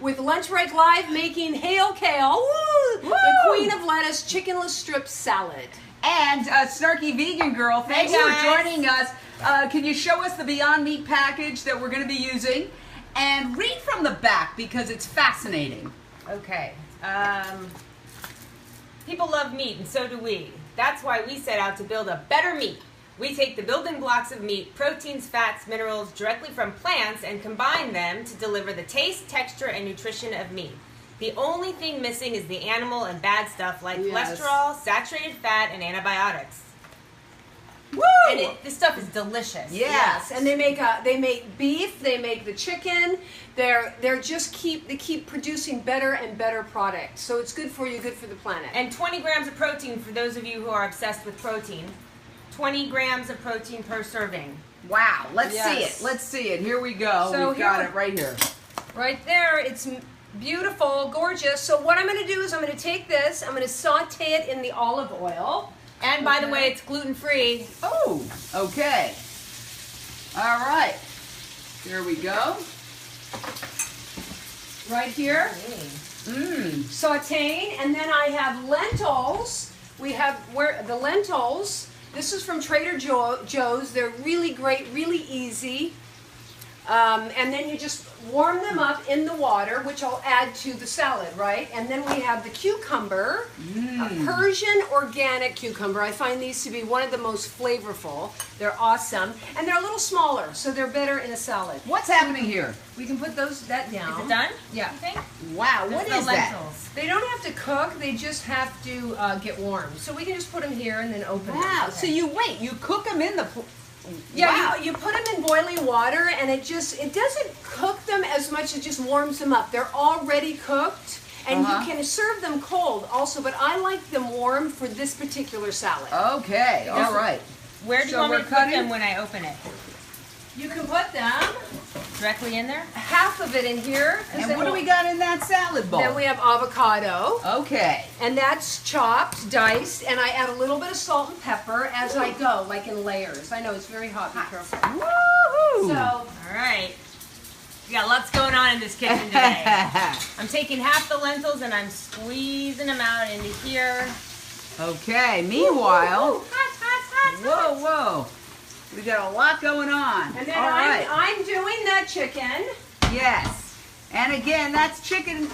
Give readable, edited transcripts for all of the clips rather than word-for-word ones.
with Lunch Break Live making Hale Kale, woo, the queen of lettuce, chickenless strip salad. And Snarky Vegan Girl, thanks for joining us. Can you show us the Beyond Meat package that we're going to be using? And read from the back because it's fascinating. Okay. People love meat, and so do we. That's why we set out to build a better meat. We take the building blocks of meat, proteins, fats, minerals, directly from plants and combine them to deliver the taste, texture, and nutrition of meat. The only thing missing is the animal and bad stuff like cholesterol, saturated fat, and antibiotics. Woo! And this stuff is delicious. Yes, and they make beef, they make the chicken. They keep producing better and better products. So it's good for you, good for the planet. And 20 grams of protein for those of you who are obsessed with protein. 20 grams of protein per serving. Wow, let's see it. Let's see it. Here we go. So we've got it right here. Right there. It's beautiful, gorgeous. So what I'm going to do is I'm going to take this, I'm going to saute it in the olive oil. And by the way, it's gluten-free. Oh, okay. All right. There we go. Right here. Sauteing. And then I have lentils. We have the lentils. This is from Trader Joe's. They're really great, really easy. And then you just warm them up in the water, which I'll add to the salad, right? And then we have the cucumber, a Persian organic cucumber. I find these to be one of the most flavorful. They're awesome. And they're a little smaller, so they're better in a salad. What's happening here? We can put that down. Is it done? Yeah. You think? Wow, what is that? Lentils. They don't have to cook, they just have to get warm. So we can just put them here and then open them. Wow, Okay. so you cook them in the... Yeah, wow. you put them in boiling water, and it doesn't cook them as much, it just warms them up. They're already cooked, and you can serve them cold also, but I like them warm for this particular salad. Okay, all right. Where do you want me to put them when I open it? You can put them Directly in there? half of it in here. And what do we got in that salad bowl? Then we have avocado. Okay. And that's chopped, diced, and I add a little bit of salt and pepper as I go, like in layers. I know it's very hot, be careful. Woohoo! So, All right. We got lots going on in this kitchen today. I'm taking half the lentils and I'm squeezing them out into here. Okay, meanwhile... Hot. Whoa, whoa. We got a lot going on. and then all right. I'm doing that chicken. Yes. And again, that's chicken,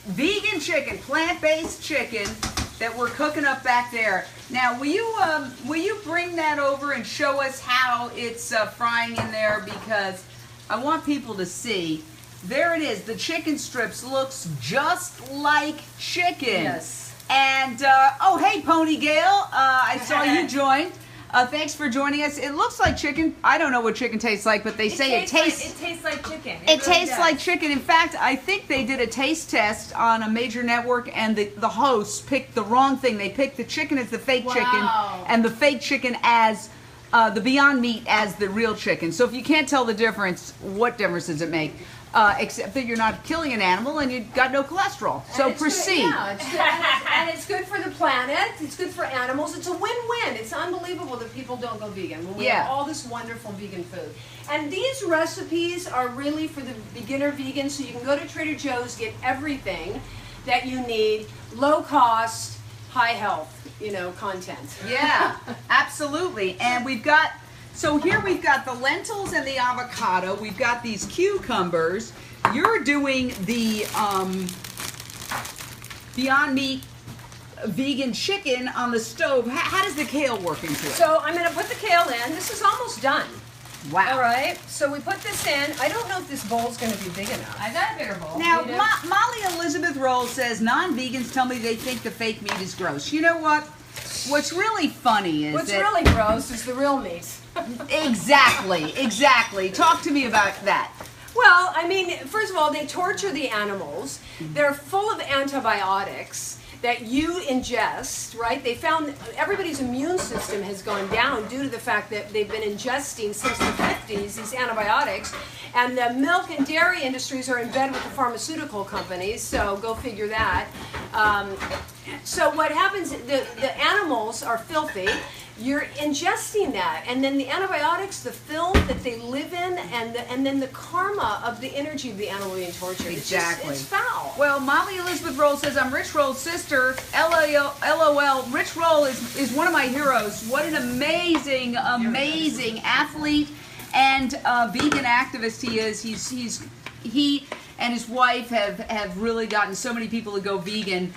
vegan chicken, plant-based chicken that we're cooking up back there. Now, will you bring that over and show us how it's frying in there? Because I want people to see. There it is. The chicken strips looks just like chicken. Yes. And, oh, hey, Pony Gale. I saw you joined. Thanks for joining us. It looks like chicken. I don't know what chicken tastes like, but they say it tastes like chicken. It tastes like chicken. In fact, I think they did a taste test on a major network, and the hosts picked the wrong thing. They picked the chicken as the fake chicken, and the fake chicken as the Beyond Meat as the real chicken. So if you can't tell the difference, what difference does it make? Except that you're not killing an animal and you've got no cholesterol. So proceed. And it's good for the planet. It's good for animals. It's a win-win. It's unbelievable that people don't go vegan when we have all this wonderful vegan food. And these recipes are really for the beginner vegan, so you can go to Trader Joe's, get everything that you need, low cost, high health, content. Yeah, absolutely. And we've got... So here we've got the lentils and the avocado. We've got these cucumbers. You're doing the Beyond Meat vegan chicken on the stove. How does the kale work into it? So I'm going to put the kale in. This is almost done. Wow. All right. So we put this in. I don't know if this bowl's going to be big enough. I got a bigger bowl. Now, Molly Elizabeth Roll says non-vegans tell me they think the fake meat is gross. You know what? What's really funny is What's really gross is the real meat. Exactly. Talk to me about that. Well, I mean, first of all, they torture the animals. They're full of antibiotics that you ingest, right? They found everybody's immune system has gone down due to the fact that they've been ingesting since the 50s these antibiotics. And the milk and dairy industries are in bed with the pharmaceutical companies, so go figure that. So what happens, the animals are filthy. you're ingesting that, and then the antibiotics, the film that they live in, and then the karma of the energy of the animal being tortured. Exactly. It's foul. Well, Molly Elizabeth Roll says, I'm Rich Roll's sister. LOL. Rich Roll is one of my heroes. What an amazing athlete and vegan activist he is. He and his wife have really gotten so many people to go vegan.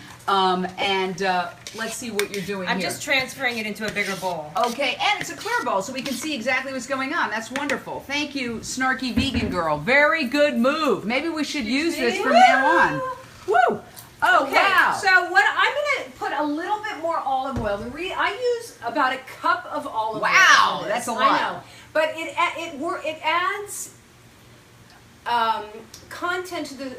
Let's see what you're doing I'm here. just transferring it into a bigger bowl. Okay, and it's a clear bowl, so we can see exactly what's going on. That's wonderful. Thank you, snarky vegan girl. Very good move. Maybe we should use this from now on. Woo! Oh, Okay, wow. so what I'm going to put a little bit more olive oil. I use about a cup of olive oil. Wow, for this. that's a lot. I know, but it adds content to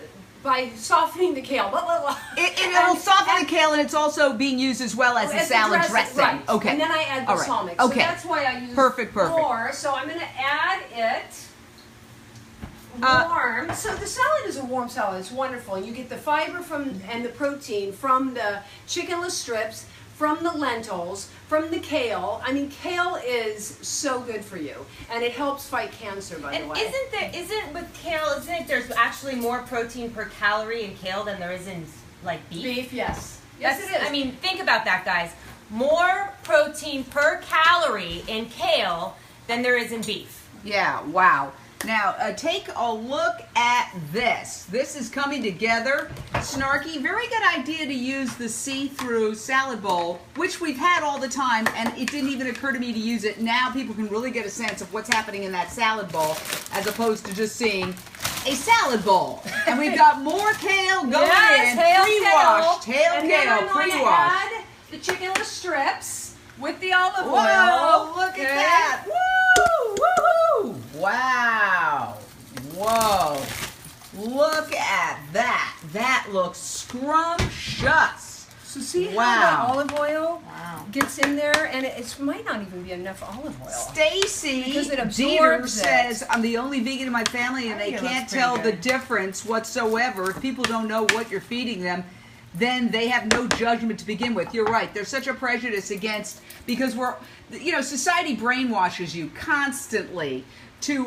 by softening the kale. Blah, blah, blah. It'll soften the kale, and it's also being used as well as a salad dressing. Right. Okay. And then I add All right. balsamic. Okay. So that's why I use Perfect. more. So I'm going to add it warm. So the salad is a warm salad. It's wonderful. And you get the fiber and the protein from the chickenless strips, from the lentils, from the kale. I mean, kale is so good for you, and it helps fight cancer, by the way. Isn't with kale, isn't it there's actually more protein per calorie in kale than there is in like beef? Beef, yes. Yes, it is. I mean, think about that, guys. More protein per calorie in kale than there is in beef. Yeah, wow. Now, take a look at this. This is coming together. Snarky, very good idea to use the see-through salad bowl, which we've had all the time, and it didn't even occur to me to use it. Now people can really get a sense of what's happening in that salad bowl, as opposed to just seeing a salad bowl. And we've got more kale going in, pre-washed. Hale and then kale, I'm going to pre-washed. add the chickenless strips with the olive oil. Whoa, look Okay. at that. Woo, woo, wow. Whoa. Look at that. That looks scrumptious. So see how Wow. the olive oil gets in there, and it might not even be enough olive oil. Stacy Because it Dieter absorbs it. says, I'm the only vegan in my family, and I they think it can't looks pretty tell the good. difference whatsoever. If people don't know what you're feeding them, then they have no judgment to begin with. You're right. There's such a prejudice against, because society brainwashes you constantly to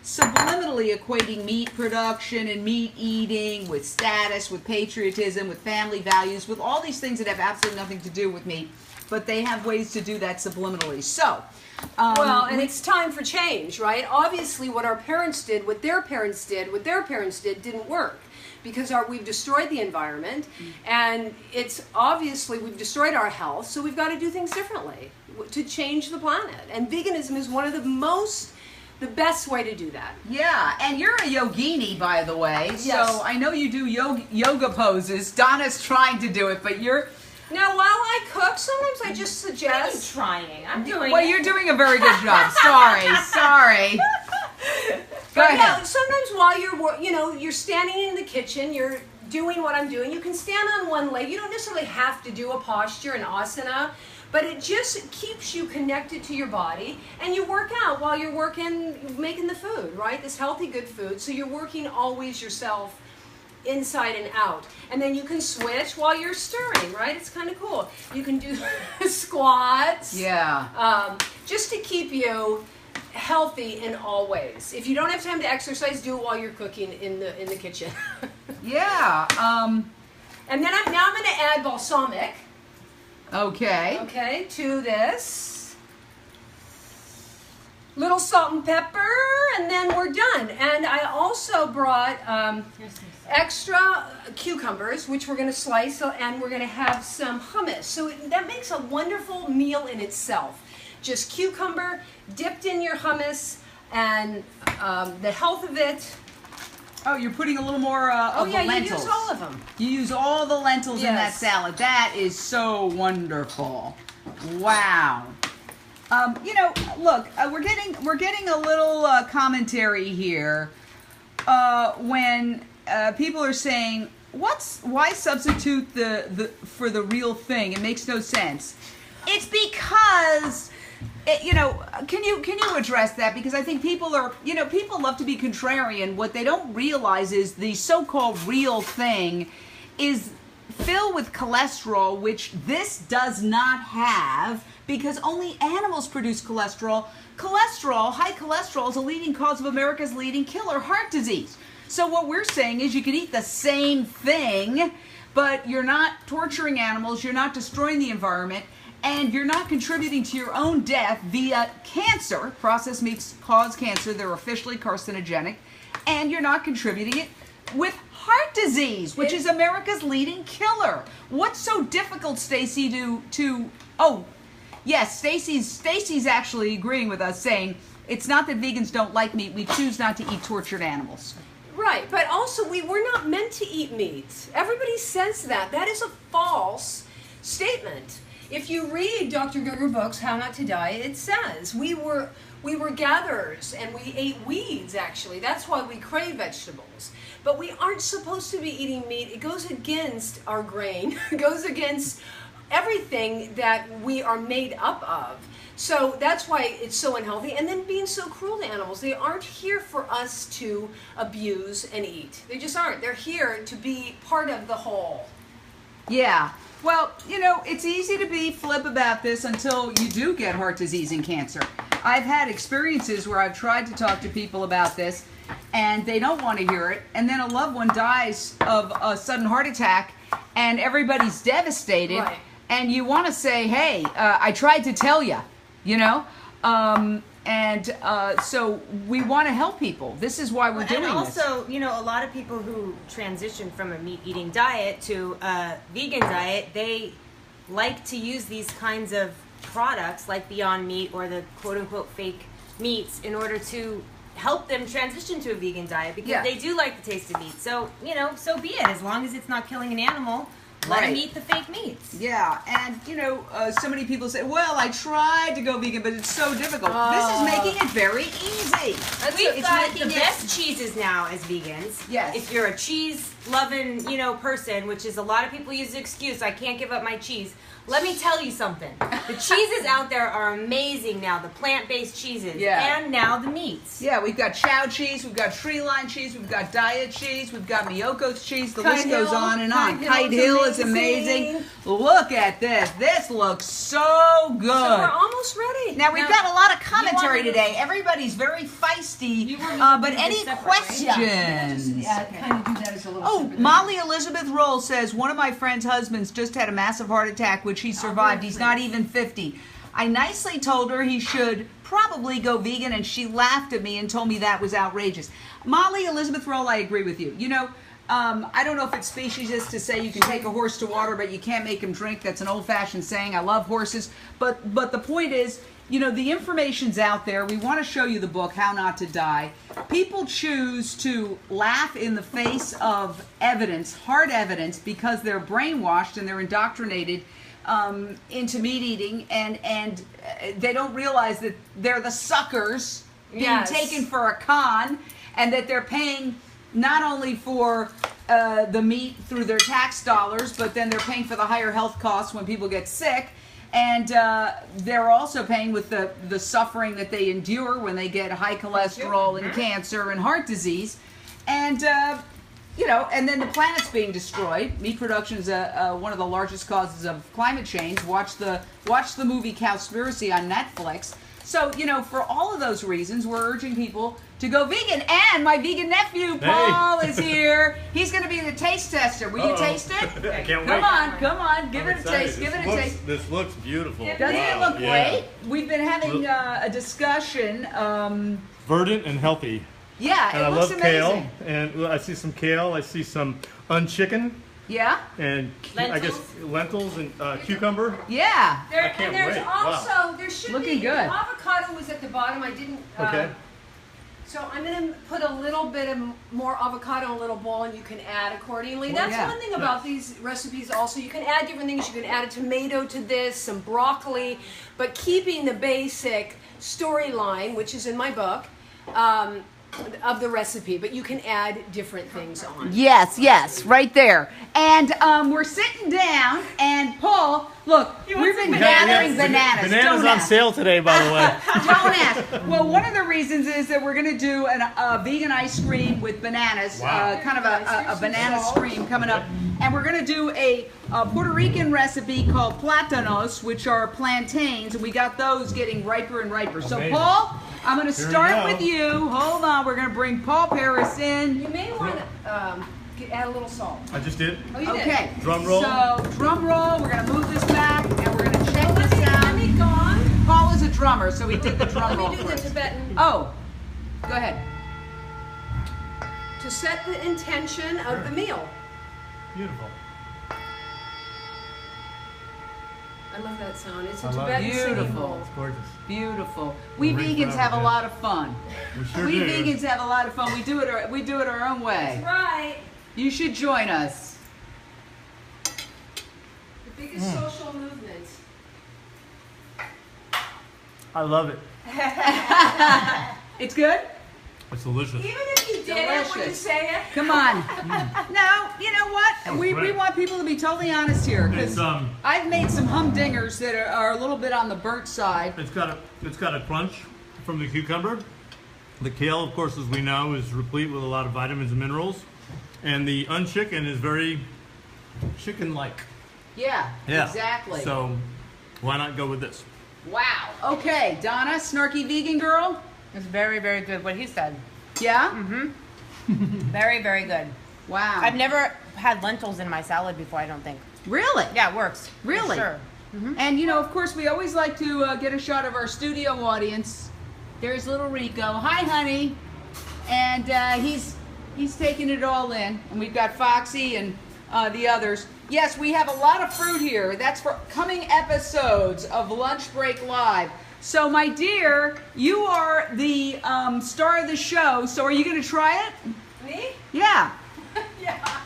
subliminally equating meat production and meat eating with status, with patriotism, with family values, with all these things that have absolutely nothing to do with meat, but they have ways to do that subliminally. So, Well, and it's time for change, right? Obviously, what our parents did, what their parents did, didn't work. Because we've destroyed the environment, and it's obviously we've destroyed our health, so we've got to do things differently to change the planet. And veganism is one of the best way to do that. yeah, and you're a yogini, by the way, so Yes. I know you do yoga poses. Donna's trying to do it, but you're... Now, while I cook, sometimes I just I'm suggest... trying. I'm doing Well, it. you're doing a very good job. Sorry. Go But yeah, ahead. sometimes while you're standing in the kitchen, you're doing what I'm doing, you can stand on one leg. You don't necessarily have to do a posture, an asana, but it just keeps you connected to your body, and you work out while you're making the food, right? This healthy, good food. So you're working always yourself inside and out. And then you can switch while you're stirring, right? It's kind of cool. You can do squats. Yeah. Just to keep you healthy in all ways. If you don't have time to exercise, do it while you're cooking in the kitchen. Yeah. And then now I'm going to add balsamic, Okay. to this. Little salt and pepper, and then we're done. And I also brought Here's some stuff. extra cucumbers, which we're going to slice, and we're going to have some hummus. So that makes a wonderful meal in itself. Just cucumber dipped in your hummus, and the health of it. Oh, you're putting a little more of the lentils. You use all of them. You use all the lentils in that Yes. salad. That is so wonderful. Wow. Look, we're getting a little commentary here when people are saying, why substitute for the real thing? It makes no sense. It's because, can you address that? Because I think people love to be contrarian. What they don't realize is the so-called real thing is filled with cholesterol, which this does not have, because only animals produce cholesterol. Cholesterol, high cholesterol, is a leading cause of America's leading killer, heart disease. So what we're saying is you can eat the same thing, but you're not torturing animals, you're not destroying the environment, and you're not contributing to your own death via cancer. Processed meats cause cancer, they're officially carcinogenic, and you're not contributing it with heart disease, which is America's leading killer. What's so difficult, Stacy, oh, yes, Stacy's actually agreeing with us, saying it's not that vegans don't like meat, we choose not to eat tortured animals. Right, but also we're not meant to eat meat. Everybody says that. That is a false statement. If you read Dr. Gerger Book's How Not to Die, it says we were gatherers and we ate weeds, actually. That's why we crave vegetables. But we aren't supposed to be eating meat. It goes against our grain. It goes against everything that we are made up of. So that's why it's so unhealthy. And then being so cruel to animals. They aren't here for us to abuse and eat. They just aren't. They're here to be part of the whole. Yeah. Well, you know, it's easy to be flip about this until you do get heart disease and cancer. I've had experiences where I've tried to talk to people about this and they don't want to hear it, and then a loved one dies of a sudden heart attack and everybody's devastated. Right. And you want to say, hey, I tried to tell you, you know? So we want to help people. This is why we're doing this. And also, you know, a lot of people who transition from a meat-eating diet to a vegan diet, they like to use these kinds of products like Beyond Meat or the quote-unquote fake meats in order to help them transition to a vegan diet, because they do like the taste of meat. So, you know, so be it. As long as it's not killing an animal, let them eat the fake meats. Yeah, and you know, so many people say, well, I tried to go vegan, but it's so difficult. This is making it very easy. We've got the best cheeses now as vegans. Yes. If you're a cheese-loving, you know, person, which is a lot of people use the excuse, I can't give up my cheese. Let me tell you something. The cheeses out there are amazing now, the plant-based cheeses, and now the meats. Yeah, we've got chow cheese, we've got tree-line cheese, we've got diet cheese, we've got Miyoko's cheese, the list goes on and on. Kite Hill is amazing. Look at this. This looks so good. So we're almost ready. Now, we've got a lot of commentary today. Everybody's very feisty, but any questions? Yeah, kind of do that as a little separate thing. Molly Elizabeth Roll says, one of my friend's husbands just had a massive heart attack, which he survived. He's not even 50. I nicely told her he should probably go vegan, and she laughed at me and told me that was outrageous. Molly Elizabeth Roll, I agree with you. You know, I don't know if it's speciesist to say you can take a horse to water, but you can't make him drink. That's an old-fashioned saying. I love horses. But the point is, you know, the information's out there. We want to show you the book, How Not to Die. People choose to laugh in the face of evidence, hard evidence, because they're brainwashed and they're indoctrinated into meat eating, and they don't realize that they're the suckers being taken for a con, and that they're paying not only for the meat through their tax dollars, but then they're paying for the higher health costs when people get sick, and they're also paying with the suffering that they endure when they get high cholesterol and cancer and heart disease, and you know, and then the planet's being destroyed. Meat production is one of the largest causes of climate change. Watch the movie Cowspiracy on Netflix. So, you know, for all of those reasons, we're urging people to go vegan. And my vegan nephew, Paul, is here. He's going to be the taste tester. Will you taste it? I can't wait. Come on. Give I'm it a excited. taste. Give it a taste. This looks beautiful. Doesn't it look great? We've been having a discussion. Verdant and healthy. Yeah, and it looks amazing. I love kale, and I see some kale. I see some unchicken. Yeah. And I guess lentils and cucumber. Yeah. I can't there's wait. also there should Looking be good. avocado was at the bottom. I didn't. Okay. So I'm going to put a little bit of more avocado in a little bowl, and you can add accordingly. That's one thing about these recipes also. You can add different things. You can add a tomato to this, some broccoli, but keeping the basic storyline, which is in my book. of the recipe, but you can add different things on. Yes, right there. And we're sitting down, and Paul, look, we've been gathering bananas. Bananas on sale today, by the way. Don't ask. Well, one of the reasons is that we're going to do a vegan ice cream with bananas, kind of a banana stream coming up. And we're going to do a Puerto Rican recipe called platanos, which are plantains, and we got those getting riper and riper. So, Amazing. Paul, I'm going to start with you. Hold on, we're going to bring Paul Paris in. You may want to add a little salt. I just did. Oh, you did? Okay. Drum roll. So, drum roll. We're going to move this back, and we're going to check this out. Let me gone. Paul is a drummer, so he did the drum roll Let me do the first. Tibetan. Oh, go ahead. To set the intention of the meal. Beautiful. I love that sound. It's a I love it. Tibetan singing Beautiful. bowl. It's gorgeous. Beautiful. We Great vegans have a job, lot of fun. We sure We do. vegans have a lot of fun. We do it our own way. That's right. You should join us. The biggest social movement. I love it. It's good? It's delicious. Even if you did it, would you Delicious. say it? Come on. No, you know what? We great. want people to be totally honest here, because It's I've made some humdingers that are a little bit on the burnt side. it's got a crunch from the cucumber. The kale, of course, as we know, is replete with a lot of vitamins and minerals, and the unchicken is very chicken-like. Yeah, exactly. So why not go with this? Wow. Okay, Donna, snarky vegan girl. It's very, very good. What he said. Yeah? Very, very good. Wow. I've never had lentils in my salad before, I don't think. Really? Yeah, it works. For Really? sure. And you know, of course, we always like to get a shot of our studio audience. There's little Rico. Hi, honey. And he's taking it all in. And we've got Foxy and the others. Yes, we have a lot of fruit here. That's for coming episodes of Lunch Break Live. So, my dear, you are the star of the show. So, are you going to try it? Me? Yeah. Yeah.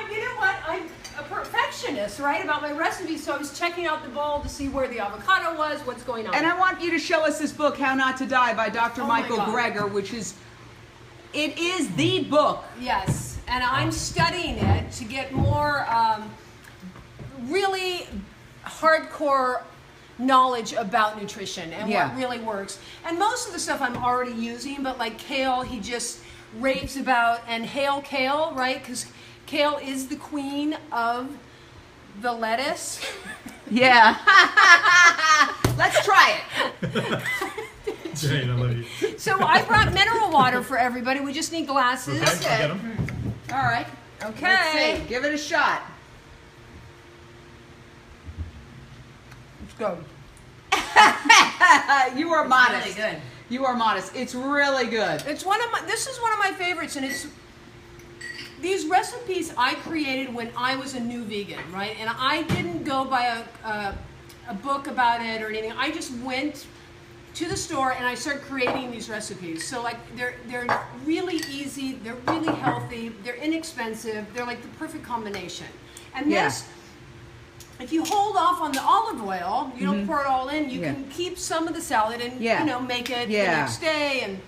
You know what? I'm a perfectionist, right, about my recipes. So I was checking out the bowl to see where the avocado was, what's going on. And I want you to show us this book, How Not to Die, by Dr. Oh my Michael God. Greger, it is the book. Yes, and I'm studying it to get more really hardcore knowledge about nutrition and what really works. And most of the stuff I'm already using, but like kale, he just raves about, and Hale kale, right? Because kale is the queen of the lettuce. Yeah. Let's try it. Jane, I love you. So I brought mineral water for everybody. We just need glasses. Okay, I get 'em. All right. Okay. Let's see. Give it a shot. Let's go. You are modest. Really good. You are modest. It's really good. It's this is one of my favorites, and these recipes I created when I was a new vegan, right? And I didn't go by a book about it or anything. I just went to the store and I started creating these recipes. So like they're really easy, they're really healthy, they're inexpensive, they're like the perfect combination. And this, if you hold off on the olive oil, you don't pour it all in, you can keep some of the salad and you know, make it the next day. And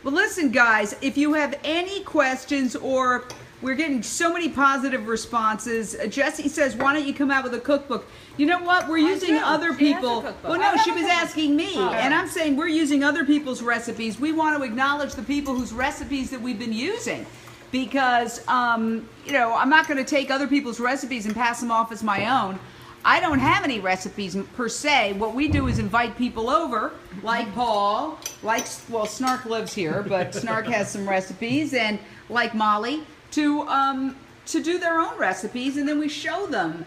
well, listen, guys, if you have any questions, or we're getting so many positive responses. Jessie says, why don't you come out with a cookbook? You know what? We're using other people. Well, no, she was asking me. And I'm saying we're using other people's recipes. We want to acknowledge the people whose recipes that we've been using. Because, you know, I'm not going to take other people's recipes and pass them off as my own. I don't have any recipes per se. What we do is invite people over, like Paul, well, Snark lives here, but Snark has some recipes, and like Molly, to do their own recipes, and then we show them.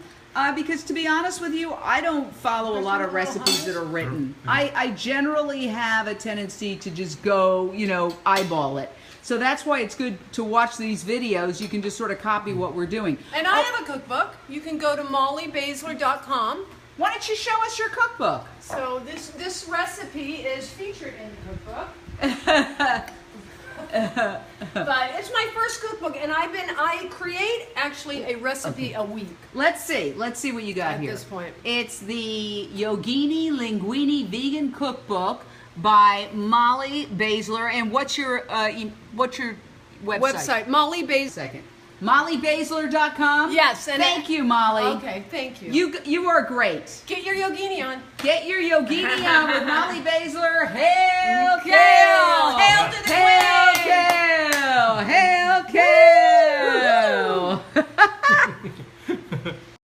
Because to be honest with you, I don't follow a lot of recipes that are written. I generally have a tendency to just go, you know, eyeball it. So that's why it's good to watch these videos. You can just sort of copy what we're doing. I have a cookbook. You can go to mollybasler.com. Why don't you show us your cookbook? So this recipe is featured in the cookbook. But it's my first cookbook, and I create actually a recipe a week. Let's see what you got At here. this point. It's the Yogini Linguine Vegan Cookbook by Molly Basler. And what's your website? Molly Basler. Second. MollyBasler.com? Yes. And thank you, Molly. Okay, thank you. You are great. Get your Yogini on. Get your Yogini on with Molly Basler. Hail, Kale! Hail to the Queen! Hail, Kale! Hail, Kale!